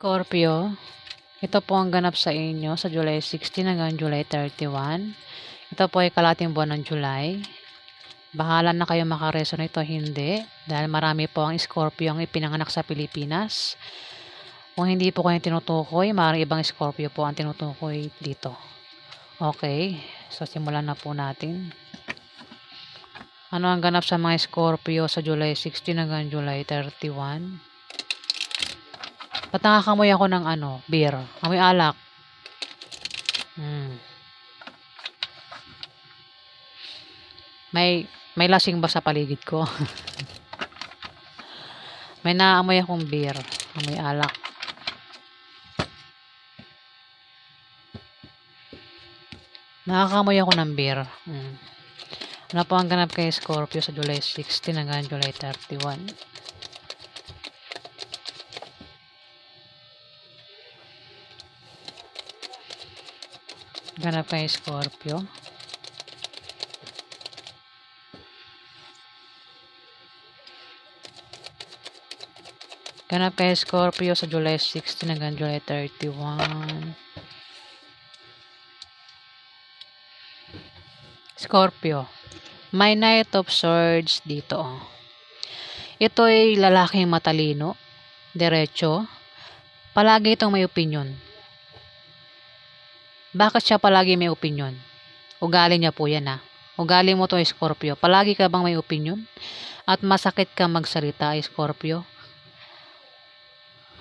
Scorpio, ito po ang ganap sa inyo sa July 16 hanggang July 31. Ito po ay kalahating buwan ng July. Bahala na kayo makaresonate o hindi dahil marami po ang Scorpio ang ipinanganak sa Pilipinas. Kung hindi po kayo tinutukoy, maaaring ibang Scorpio po ang tinutukoy dito. Okay, so simulan na po natin. Ano ang ganap sa mga Scorpio sa July 16 hanggang July 31? Ba't nakakamoy ako ng beer? Amoy alak. May lasing ba sa paligid ko? May naamoy akong beer. Amoy alak. Nakakamoy ako ng beer. Ano po ang ganap kay Scorpio sa July 16 hanggang July 31? Ganap kay Scorpio. Ganap kay Scorpio sa July 16 hanggang July 31. Scorpio. May Knight of Swords dito. Ito ay lalaking matalino, diretso. Palagi itong may opinion. Bakit siya palagi may opinion? Ugali niya po yan Ugali mo to, Scorpio. Palagi ka bang may opinion? At masakit ka magsalita, Scorpio?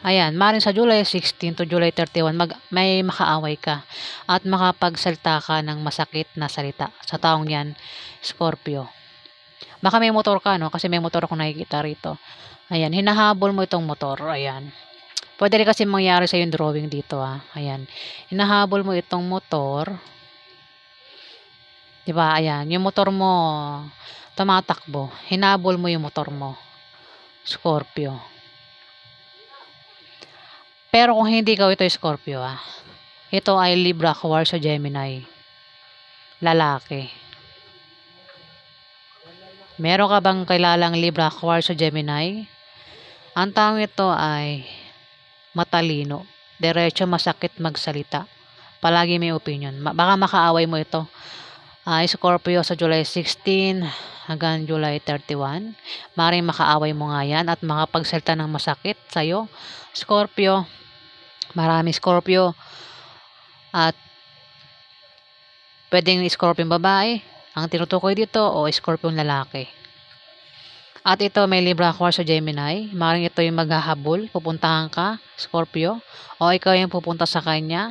Ayan, maaaring sa July 16 to July 31, may makaaway ka at makapagsalita ka ng masakit na salita sa taong yan, Scorpio. Baka may motor ka, Kasi may motor ako nakikita rito. Ayan, hinahabol mo itong motor. Ayan. Pwede rin kasi mangyari sa yung drawing dito, Ayan. Hinahabol mo itong motor. Diba? Ayan. Yung motor mo, tumatakbo. Hinabol mo yung motor mo, Scorpio. Pero kung hindi ka ito, Scorpio, ito ay Libra, Aquarius, Gemini. Lalaki. Meron ka bang kilalang Libra, Aquarius, Gemini? Ang taong ito ay matalino, diretso, masakit magsalita. Palagi may opinion. Baka makaaway mo ito. Scorpio sa July 16 hanggang July 31. Maring makaaway mo nga yan at makapagsalita ng masakit sa'yo, Scorpio. Marami Scorpio. At pwedeng Scorpio babae ang tinutukoy dito o Scorpio lalaki. At ito may Libra, Aquarius, Gemini. Maring ito yung maghahabol. Pupuntahan ka, Scorpio. O ikaw yung pupunta sa kanya.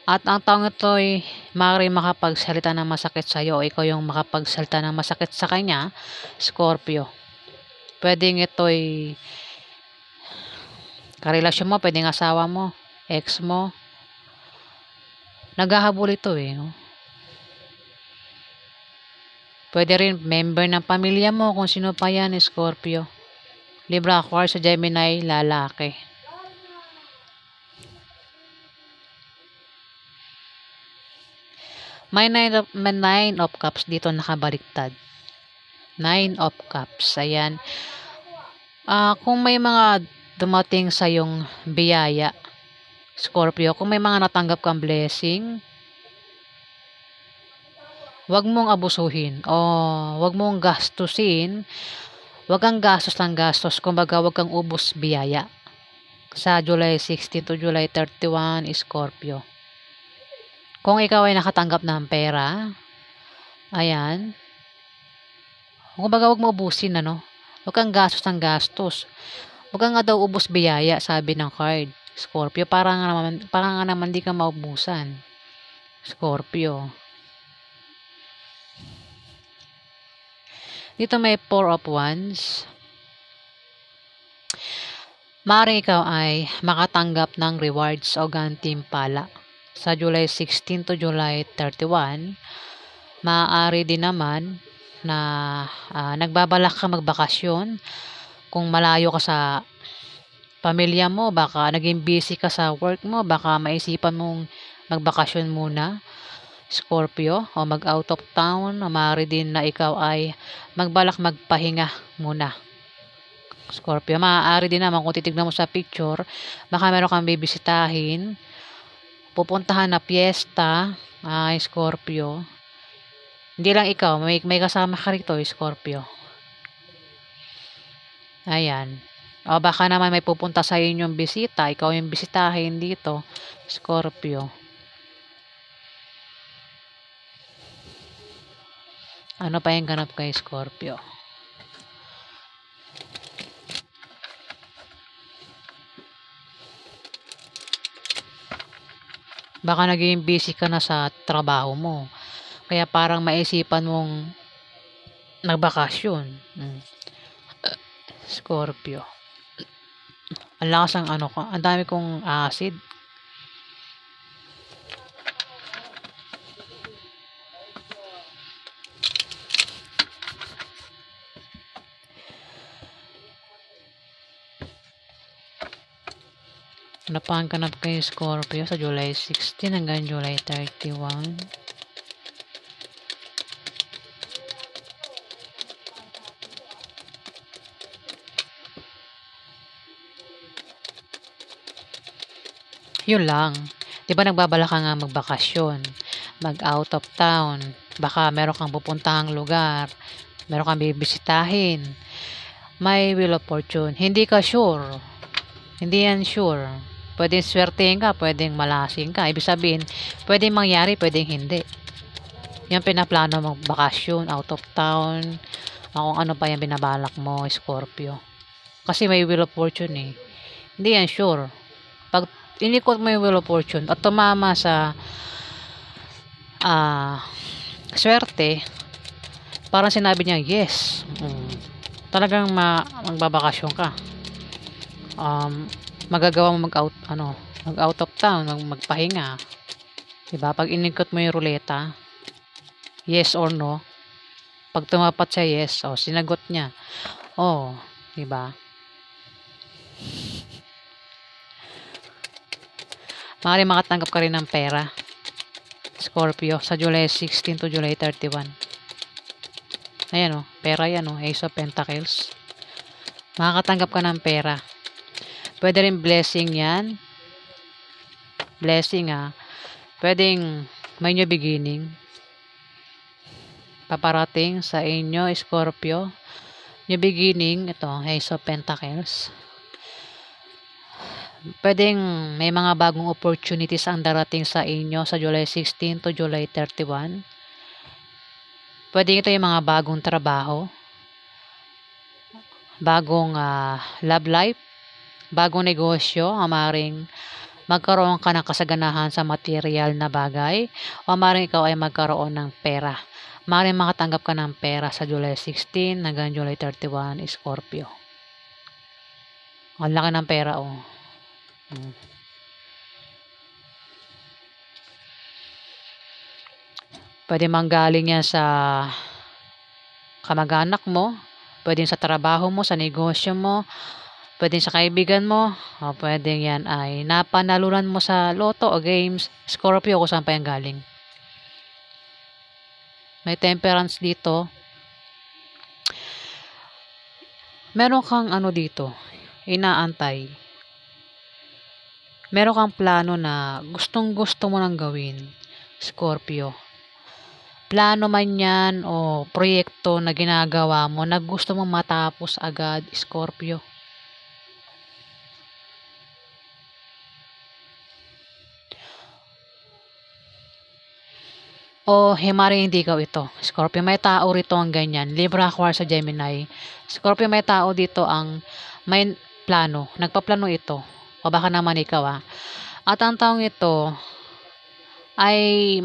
At ang taong ito ay maring makapagsalita ng masakit sa iyo. O ikaw yung makapagsalita ng masakit sa kanya, Scorpio. Pwedeng ito ay karelasyon mo, pwedeng asawa mo, ex mo. Naghahabol ito Pwede rin member ng pamilya mo kung sino pa yan, Scorpio. Libra, Aquarius, Gemini, lalaki. May 9 of Cups dito nakabaliktad. 9 of Cups. Ayan. Kung may mga dumating sa yung biyaya, Scorpio, kung may mga natanggap kang blessing, wag mong abusuhin o wag mong gastusin. Wag kang gastos ng gastos. Kumbaga, wag kang ubos biyaya. Sa July 16 to July 31, Scorpio. Kung ikaw ay nakatanggap ng pera, ayan. Kumbaga, wag mo ubusin, Wag kang gastos ng gastos. Wag kang nga daw ubos biyaya, sabi ng card, Scorpio. Para nga naman di ka maubusan, Scorpio. Dito may 4 of Wands. Maaaring ikaw ay makatanggap ng rewards o gantimpala. Sa July 16 to July 31, maaari din naman na nagbabalak ka magbakasyon. Kung malayo ka sa pamilya mo, baka naging busy ka sa work mo, baka maisipan mong magbakasyon muna, Scorpio, o mag out of town, o maaari din na ikaw ay magbalak magpahinga muna. Scorpio. Maaari din naman kung titignan mo sa picture, baka meron kang bibisitahin, pupuntahan na piyesta, Scorpio. Hindi lang ikaw, may kasama ka rito, Scorpio. Ayan. O baka naman may pupunta sa inyong bisita, ikaw yung bisitahin dito, Scorpio. Ano pa yung ganap kay Scorpio? Baka naging busy ka na sa trabaho mo. Kaya parang maisipan mong nagbakasyon. Scorpio. Ang lakas ng ano ko. Ang dami kong acid. Ano pa ang ganap kay Scorpio sa July 16 hanggang July 31? Yun lang. Di ba nagbabala ka nga magbakasyon, mag out of town, baka meron kang pupuntahang lugar, meron kang bibisitahin, may wheel of fortune. Hindi ka sure. Hindi yan sure. Pwedeng swertein ka, pwedeng malasing ka. Ibig sabihin, pwedeng mangyari, pwedeng hindi. Yung pinaplano mong bakasyon, out of town, kung ano pa yung binabalak mo, Scorpio. Kasi may wheel of fortune eh. Hindi yan sure. Pag inikot mo yung wheel of fortune at tumama sa swerte, parang sinabi niya, yes. Talagang magbabakasyon ka. Magagawa mo mag out of town, magpahinga. Diba? Pag inikot mo yung ruleta, yes or no, pag tumapat siya yes, sinagot niya. Diba? Maaaring makatanggap ka rin ng pera, Scorpio, sa July 16 to July 31. Ayan pera yan Ace of Pentacles. Makakatanggap ka ng pera. Pwede rin blessing yan. Blessing pwedeng may new beginning paparating sa inyo, Scorpio. New beginning, ito, Ace of Pentacles. Pwedeng may mga bagong opportunities ang darating sa inyo sa July 16 to July 31. Pwedeng ito yung mga bagong trabaho, bagong love life, bagong negosyo, maaaring magkaroon ka ng kasaganahan sa material na bagay, o maaaring ikaw ay magkaroon ng pera. Maaaring makatanggap ka ng pera sa July 16 hanggang July 31, Scorpio. Ang laki ng pera Pwede manggaling yan sa kamag-anak mo, pwedeng sa trabaho mo, sa negosyo mo, pwedeng sa kaibigan mo, o pwedeng yan ay napanalunan mo sa loto o games, Scorpio, kung saan pa yan galing. May temperance dito. Meron kang dito, inaantay. Meron kang plano na gustong-gusto mo nang gawin, Scorpio. Plano man yan o proyekto na ginagawa mo na gusto mong matapos agad, Scorpio. O maaaring hindi ikaw ito, Scorpio. May tao rito ang ganyan. Libra, Aquarius sa Gemini. Scorpio, may tao dito ang may plano. Nagpaplano ito. O baka naman ikaw At ang taong ito ay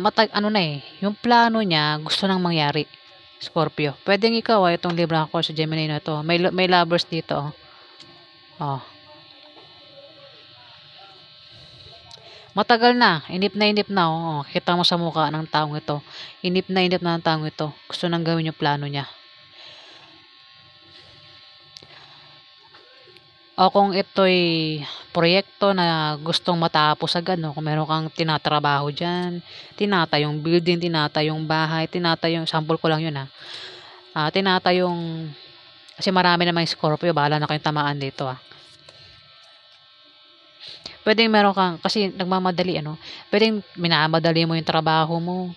yung plano niya gusto nang mangyari, Scorpio. Pwedeng ikaw itong Libra, Aquarius sa Gemini na ito. May lovers dito. Matagal na, inip na. Kita mo sa mukha ng taong ito. Inip na ng taong ito. Gusto nang gawin yung plano niya. O kung ito'y proyekto na gustong matapos agad, kung meron kang tinatrabaho dyan, tinatayong building, tinatayong bahay, sample ko lang yun tinatayong Kasi marami namang Scorpio, bahala na kayong tamaan dito Pwedeng meron kang, kasi nagmamadali pwedeng minamadali mo yung trabaho mo.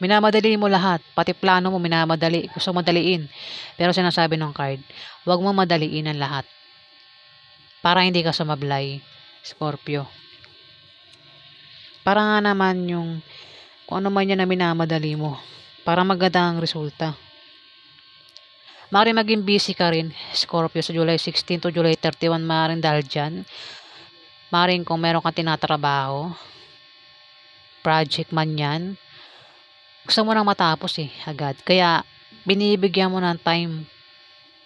Minamadali mo lahat, pati plano mo minamadali, gusto mo madaliin. Pero sinasabi ng card, huwag mo madaliin ang lahat. Para hindi ka sumablay, Scorpio. Para nga naman yung kung ano man yan na minamadali mo, para maganda ang resulta. Maaaring maging busy ka rin, Scorpio, sa July 16 to July 31, maaaring dahil dyan. Maaaring kung meron kang tinatrabaho, project man yan, gusto mo nang matapos agad. Kaya, binibigyan mo ng time,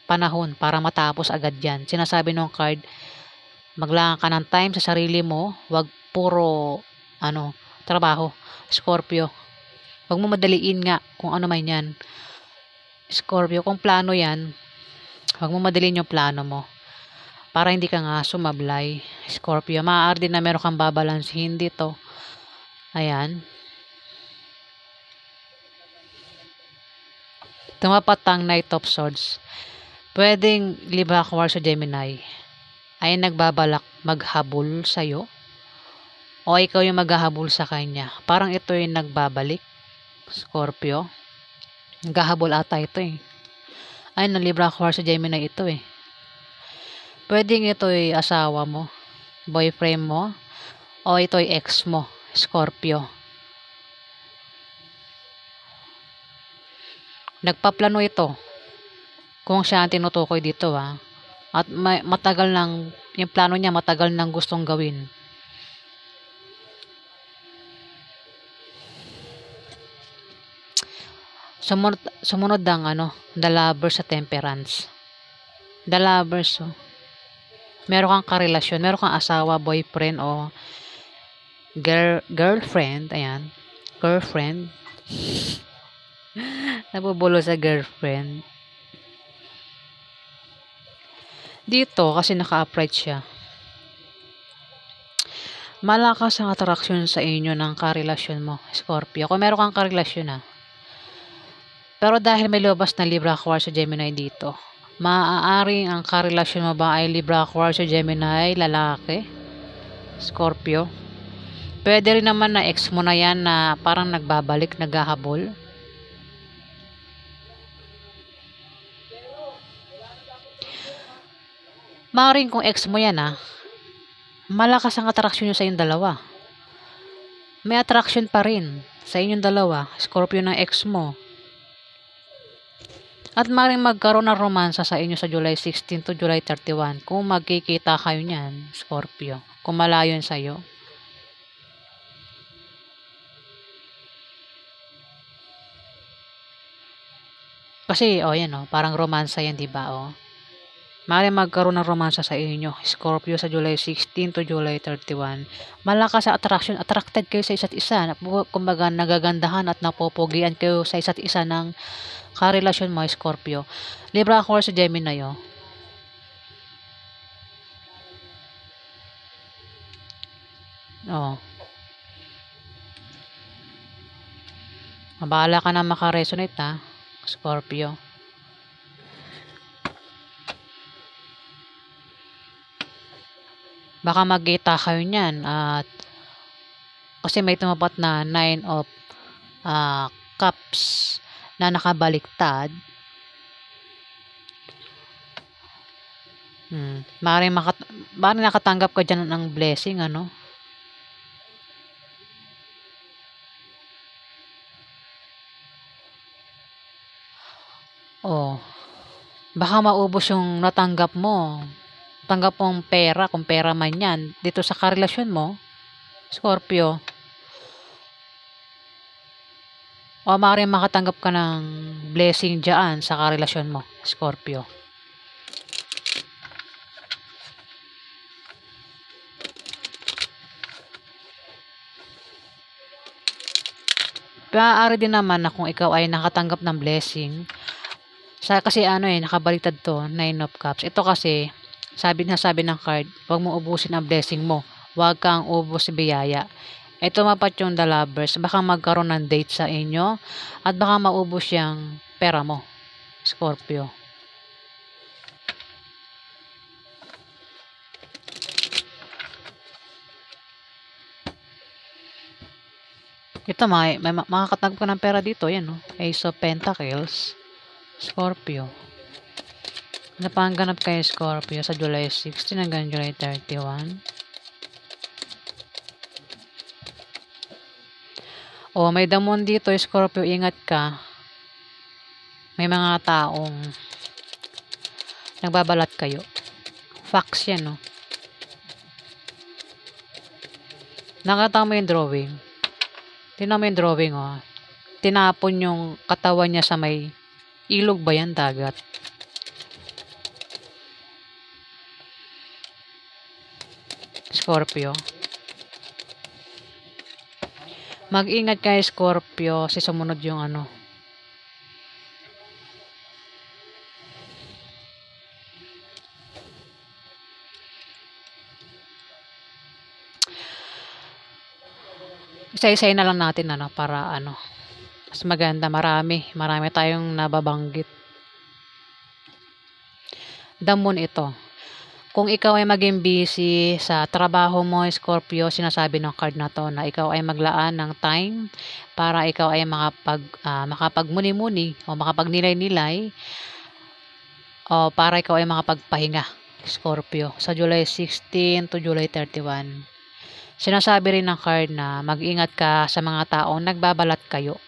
panahon, para matapos agad yan. Sinasabi ng card, maglaan ka ng time sa sarili mo, wag puro, trabaho, Scorpio. Wag mo madaliin nga kung ano man yan. Scorpio, kung plano yan, wag mo madaliin yung plano mo. Para hindi ka nga sumablay, Scorpio. Maaari din na meron kang babalansihin dito. Ayan. Tumapat ang Knight of Swords. Pwedeng Libra, Aquarius, Gemini ay nagbabalak maghabol sa'yo. O ikaw yung maghahabol sa kanya. Parang ito yung nagbabalik, Scorpio. Naghahabol ata ito Ay, na Libra, Aquarius, Gemini ito Pwedeng ito asawa mo, boyfriend mo, o ito ex mo, Scorpio. Nagpaplano ito. Kung siya ang tinutukoy dito At matagal nang, yung plano niya matagal nang gustong gawin. Sumunod ang The Lovers sa Temperance. The Lovers, meron kang karelasyon, meron kang asawa, boyfriend, o girlfriend, ayan, girlfriend. Nabubulo sa girlfriend. Dito, kasi naka-upright siya. Malakas ang attraction sa inyo ng karelasyon mo, Scorpio. Kung meron kang karelasyon Pero dahil may lumabas na Libra, Aquarius, Gemini dito, maaaring ang karelasyon mo ba ay Libra, Aquarius, Gemini, lalaki, Scorpio. Pwede rin naman na ex mo na yan na parang nagbabalik, naghahabol. Maaaring kung ex mo yan malakas ang attraction nyo sa inyong dalawa. May attraction pa rin sa inyong dalawa, Scorpio, ng ex mo. At maaaring magkaroon ng romansa sa inyo sa July 16 to July 31 kung magkikita kayo niyan, Scorpio. Kung malayo yun sa'yo. Kasi, yan parang romansa yan, diba Maaaring magkaroon ng romansa sa inyo, Scorpio, sa July 16 to July 31. Malakas sa attraction, attracted kayo sa isa't isa. Kumbaga, nagagandahan at napopogian kayo sa isa't isa ng karelasyon mo, Scorpio. Libra, Aquarius, Gemini, Bahala ka na makaresonate Scorpio. Baka magkita kayo niyan at kasi may tumapat na 9 of Cups na nakabaliktad. Maaaring nakatanggap ka dyan ng blessing, baka maubos yung natanggap mo. Tanggap mong pera, kung pera man yan, dito sa karelasyon mo, Scorpio. O maaaring makatanggap ka ng blessing dyan sa karelasyon mo, Scorpio. Maaari din naman na kung ikaw ay nakatanggap ng blessing, kasi nakabaliktad to, 9 of Cups. Ito kasi, sabi ng card, huwag mo ubusin ang blessing mo. Huwag kang ubos biyaya. Ito mapat yung The Lovers. Baka magkaroon ng date sa inyo at baka maubos yung pera mo. Scorpio. Ito, makakatanggap ka ng pera dito. Yan, no? Ace of Pentacles. Scorpio. Ano pa ang ganap kay Scorpio sa July 16 hanggang July 31? O, may damon dito, Scorpio. Ingat ka. May mga taong nagbabalat kayo. Facts yan, no? Nakita mo yung drawing. Tingnan mo yung drawing, oh. Tinapon yung katawan niya sa may ilog ba yan, dagat? Scorpio. Mag-ingat kayo, Scorpio, kasi sumunod yung ano. Isa-isay na lang natin, ano, para ano. Mas maganda, marami tayong nababanggit. Damon ito. Kung ikaw ay maging busy sa trabaho mo, Scorpio, sinasabi ng card na to na ikaw ay maglaan ng time para ikaw ay makapagmuni-muni o makapagnilay-nilay o para ikaw ay makapagpahinga, Scorpio, sa July 16 to July 31. Sinasabi rin ng card na mag-ingat ka sa mga taong nagbabalat kayo.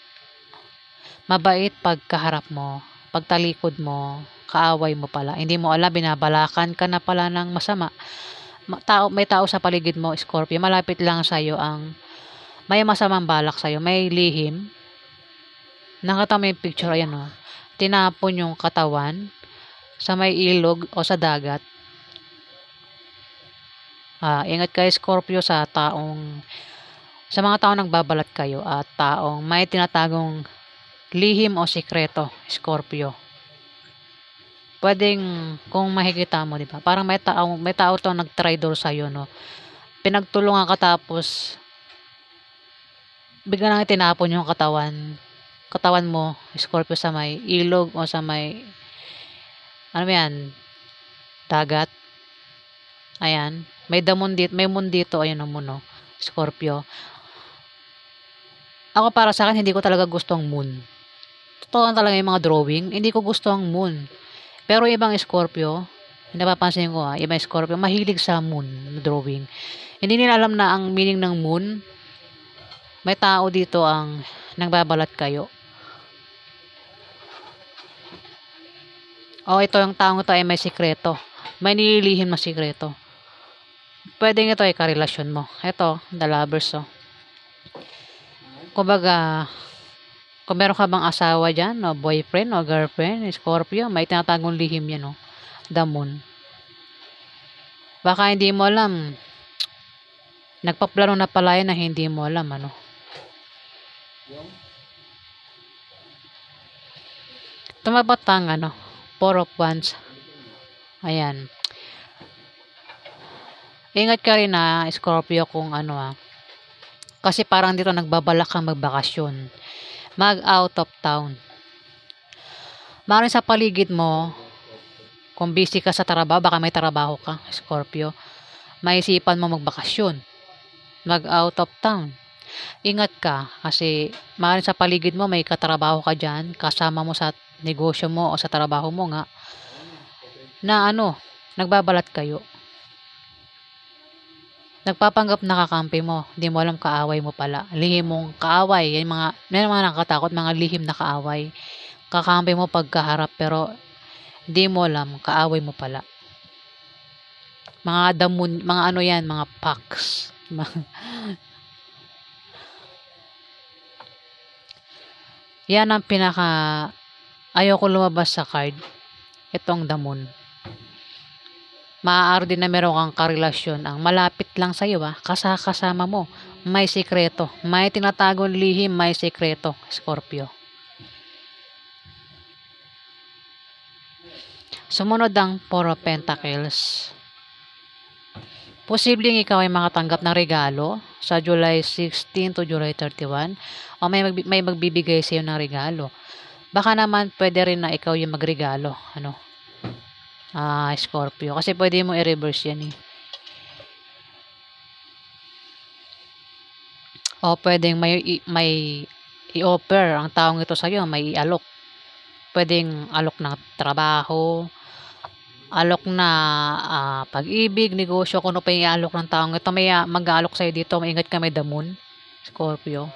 Mabait pagkaharap mo, pagtalikod mo, kaaway mo pala. Hindi mo alam, binabalakan ka na pala ng masama. May tao sa paligid mo, Scorpio, malapit lang sa'yo ang may masamang balak sa'yo, may lihim. Nakita mo yung picture, ayan o. Tinapon yung katawan sa may ilog o sa dagat. Ingat kayo, Scorpio, sa mga taong nagbabalat kayo at taong may tinatagong lihim o sikreto, Scorpio. Pwedeng, kung makikita mo, di ba? Parang may tao to nag-traitor sa'yo, no? Pinagtulungan ka tapos bigla nang tinapon yung katawan mo, Scorpio, sa may ilog o sa may ano yan, dagat. Ayan, may moon dito, ayan ang moon, no? Scorpio. Ako, para sa akin, hindi ko talaga gusto ang moon. Totoo talaga yung mga drawing, hindi ko gusto ang moon. Pero ibang Scorpio, napapansin ko, ibang Scorpio, mahilig sa moon drawing. Hindi nila alam na ang meaning ng moon. May tao dito ang nagbabalat kayo. O, ito yung taong ito ay may sikreto. May nililihim na sikreto. Pwedeng ito ay karelasyon mo. Ito, the lovers, oh. Kumbaga, kung meron ka bang asawa dyan, o boyfriend o girlfriend, Scorpio, may tinatagong lihim yan, no? The moon. Baka hindi mo alam. Nagpaplano na pala yan na hindi mo alam, ano? Tumabatang, ano? Four of Wands. Ayan. Ingat ka rin, Scorpio, kung ano, kasi parang dito nagbabalak kang magbakasyon. Mag-out of town. Maaaring sa paligid mo, kung busy ka sa trabaho, baka may trabaho ka, Scorpio, maisipan mo magbakasyon. Mag-out of town. Ingat ka, kasi maaaring sa paligid mo, may katrabaho ka dyan, kasama mo sa negosyo mo o sa trabaho mo nga, na nagbabalat kayo. Nagpapanggap na kakampi mo, hindi mo alam kaaway mo pala. Lihim mong kaaway, may mga nakakatakot, mga lihim na kaaway. Kakampi mo pagkaharap, pero hindi mo alam kaaway mo pala. Mga damon, mga ano yan, mga packs. Yan ang ayoko lumabas sa card. Itong damon. Maaari din na meron kang karelasyon ang malapit lang sa iyo, kasama mo. May sikreto. May tinatagong lihim, may sikreto, Scorpio. Sumunod ang Four of Pentacles. Posibleng ikaw ay makatanggap ng regalo sa July 16 to July 31 o may magbibigay sa iyo ng regalo. Baka naman pwede rin na ikaw yung magregalo, ano, Scorpio. Kasi pwede mo i-reverse yan eh. O pwedeng may i-offer ang taong ito sa'yo, may ialok. Pwedeng alok ng trabaho, alok na pag-ibig, negosyo, kung ano pa yung ialok ng taong ito. May mag-aalok sa'yo dito, maingat ka, may damon, Scorpio.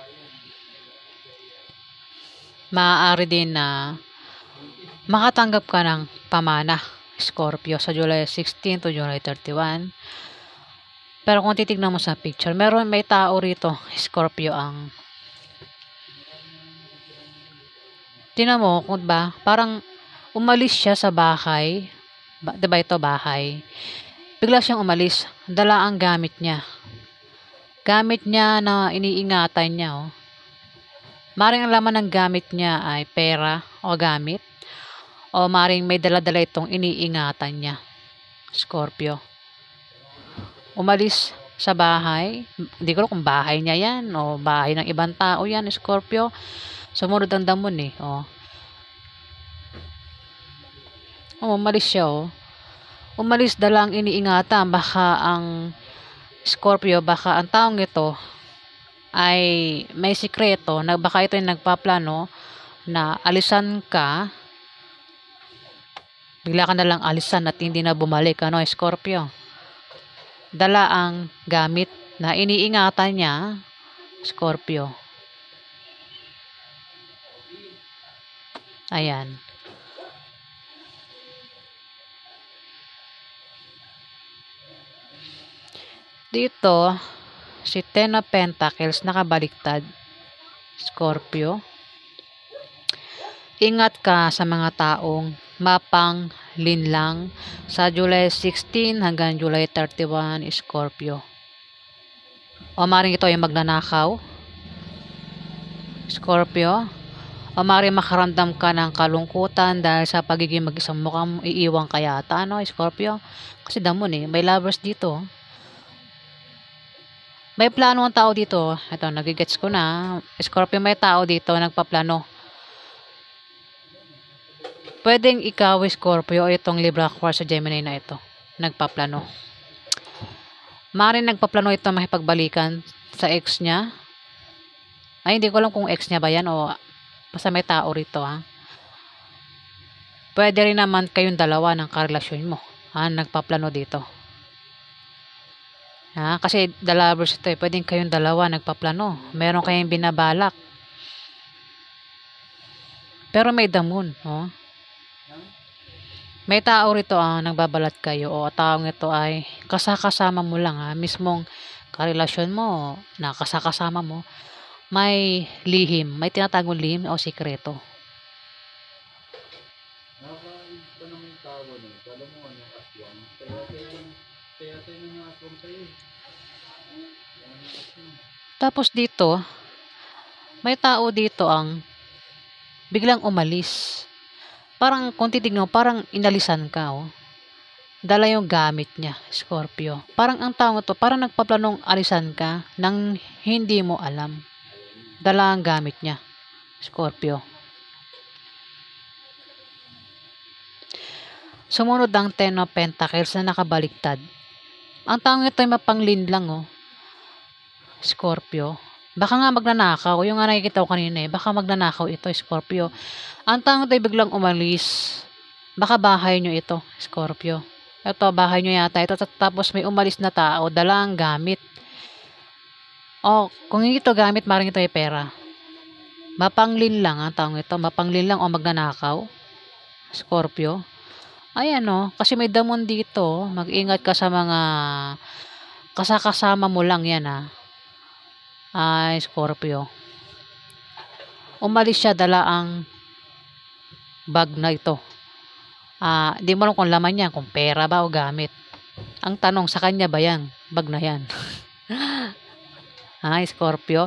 Maaari din na makatanggap ka ng pamana, Scorpio, sa July 16 to July 31. Pero kung titignan mo sa picture, may tao rito, Scorpio, ang tingnan mo kung ba, parang umalis siya sa bahay. Diba ito bahay? Bigla siyang umalis. Dala ang gamit niya. Gamit niya na iniingatan niya, oh. Maring ang laman ng gamit niya ay pera o gamit. O maring may dala-dala itong iniingatan niya, Scorpio. Umalis sa bahay. Hindi ko alam kung bahay niya yan o bahay ng ibang tao yan, Scorpio. Sumunod ang damon eh. Umalis siya, oh. Umalis, dala ang iniingatan. Baka ang Scorpio, baka ang taong ito ay may sikreto na baka ito yung nagpaplano na alisan ka. Bigla ka na lang alisan at hindi na bumalik, ano, Scorpio. Dala ang gamit na iniingatan niya, Scorpio. Ayan. Dito, si Ten of Pentacles nakabaliktad, Scorpio. Ingat ka sa mga taong mapang linlang sa July 16 hanggang July 31, Scorpio. O maring ito ay magnanakaw, Scorpio. O maring makaramdam ka ng kalungkutan dahil sa pagiging mag-isang, mukhang iiwang kaya yata, ano, Scorpio. Kasi damon eh, may lovers dito. May plano ang tao dito. Ito, nagigets ko na. Scorpio, may tao dito nagpaplano. Pwedeng ikaw, Scorpio, o itong Libra, Aquarius, sa Gemini na ito, nagpaplano. Maring nagpaplano ito makipagbalikan sa ex niya. Ay, hindi ko alam kung ex niya ba yan o basta may tao rito, ha. Pwede rin naman kayong dalawa ng karelasyon mo, nagpaplano dito. Kasi the lovers ito eh. Pwedeng kayong dalawa nagpaplano. Meron kayong binabalak. Pero may damon, oh. May tao rito ang nagbabalat kayo o taong ito ay kasakasama mo lang, mismong karelasyon mo, nakasakasama mo, may lihim, may tinatagong lihim o sikreto. Tapos dito, may tao dito ang biglang umalis. Parang kung titignan mo, parang inalisan ka, oh. Dala yung gamit niya, Scorpio. Parang ang tao to, parang nagpaplanong alisan ka nang hindi mo alam. Dala ang gamit niya, Scorpio. Sumunod ang Ten of Pentacles na nakabaliktad. Ang taong ito ay mapanglinlang, oh, Scorpio. Baka nga magnanakaw. Yung nga nakikita ko kanina eh. Baka magnanakaw ito, Scorpio. Ang taong ito ay biglang umalis. Baka bahay nyo ito, Scorpio. Ito, bahay nyo yata ito. Tapos may umalis na tao. Dala ang gamit. O, kung hindi ito gamit, maring ito ay pera. Mapanglinlang ang taong ito. Mapanglinlang o magnanakaw, Scorpio. Ayan, o. Kasi may damon dito. Mag-ingat ka sa mga kasakasama mo lang yan, Scorpio. Umalis siya, dala ang bag na ito. Di mo alam kung laman niya, kung pera ba o gamit. Ang tanong, sa kanya ba yan? Bag na yan. Scorpio.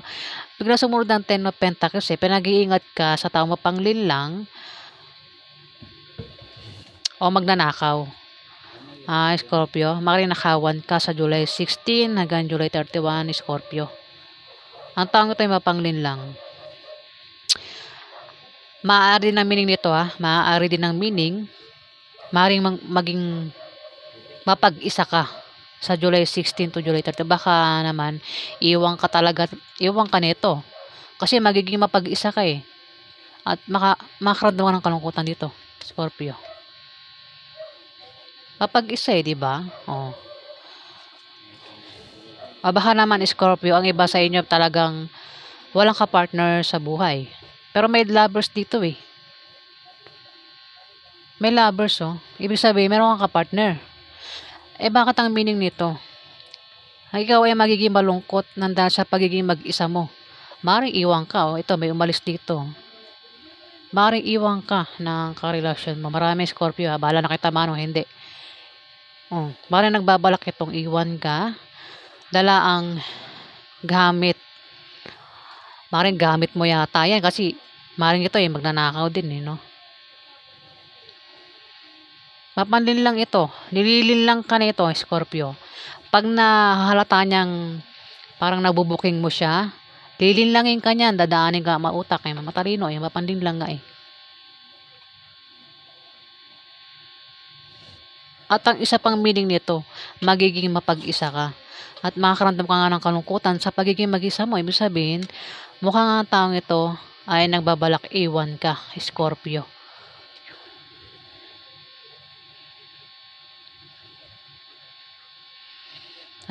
Bigla sumunod ng Ten of Pentacles eh. Pinag-iingat ka sa tao mapanglinlang o magnanakaw. Scorpio. Marinakawan ka sa July 16 hanggang July 31, Scorpio. Ang taong ito ay mapanglinlang. Maaari din ng meaning nito maaari din ng meaning, maaaring maging mapag-isa ka sa July 16 to July 30. Baka naman iwan ka nito. Kasi magiging mapag-isa ka at makaramdaman ng kalungkutan dito, Scorpio. Mapag-isa di ba? Oh. Baka naman Scorpio, ang iba sa inyo talagang walang ka-partner sa buhay. Pero may lovers dito May lovers Ibig sabihin, meron kang ka-partner. Bakit ang meaning nito? Ikaw ay magiging malungkot dahil sa pagiging mag-isa mo. Maring iwan ka ito may umalis dito. Maring iwan ka ng karelasyon mo. Marami Scorpio bahala na kita man o hindi. Maring nagbabalak itong iwan ka. Dala ang gamit. Maring gamit mo yata yan kasi maring ito magnanakaw din no? Mapanlin lang ito. Nililin lang ka na ito, Scorpio. Pag nahalata niyang parang nabubuking mo siya, lilinlangin ka niyan, dadaanin ka mautak matalino mapanlin lang nga At ang isa pang meaning nito, magiging mapag-isa ka. At makakaramdam ka nga ng kalungkutan sa pagiging mag-isa mo. Ibig sabihin, mukhang ang taong ito ay nagbabalak iwan ka, Scorpio.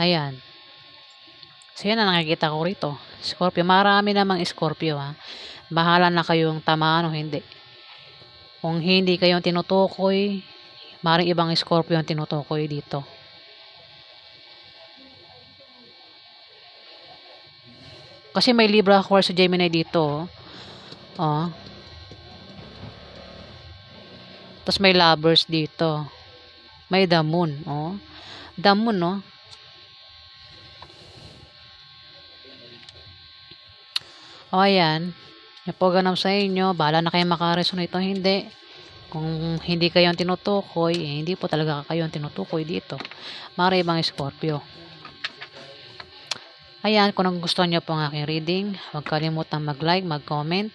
Ayan. So yan ang nakikita ko rito. Scorpio, marami namang Scorpio Bahala na kayong tamaan o hindi. Kung hindi kayong tinutukoy, maring ibang Scorpio ang tinutukoy dito. Kasi may Libra, Aquarius sa Gemini dito. Tapos may lovers dito. May the moon. The moon, ayan. Yan po ganap sa inyo. Bahala na kayo makaresonate ito. Hindi. Kung hindi kayo ang tinutukoy, hindi po talaga kayo ang tinutukoy dito. Mara ibang Scorpio. Ayan, kung nagustuhan nyo po ang aking reading, huwag kalimutang mag-like, mag-comment,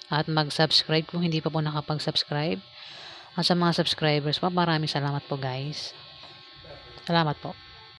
at mag-subscribe kung hindi pa po nakapag-subscribe. At sa mga subscribers po, maraming salamat po guys. Salamat po.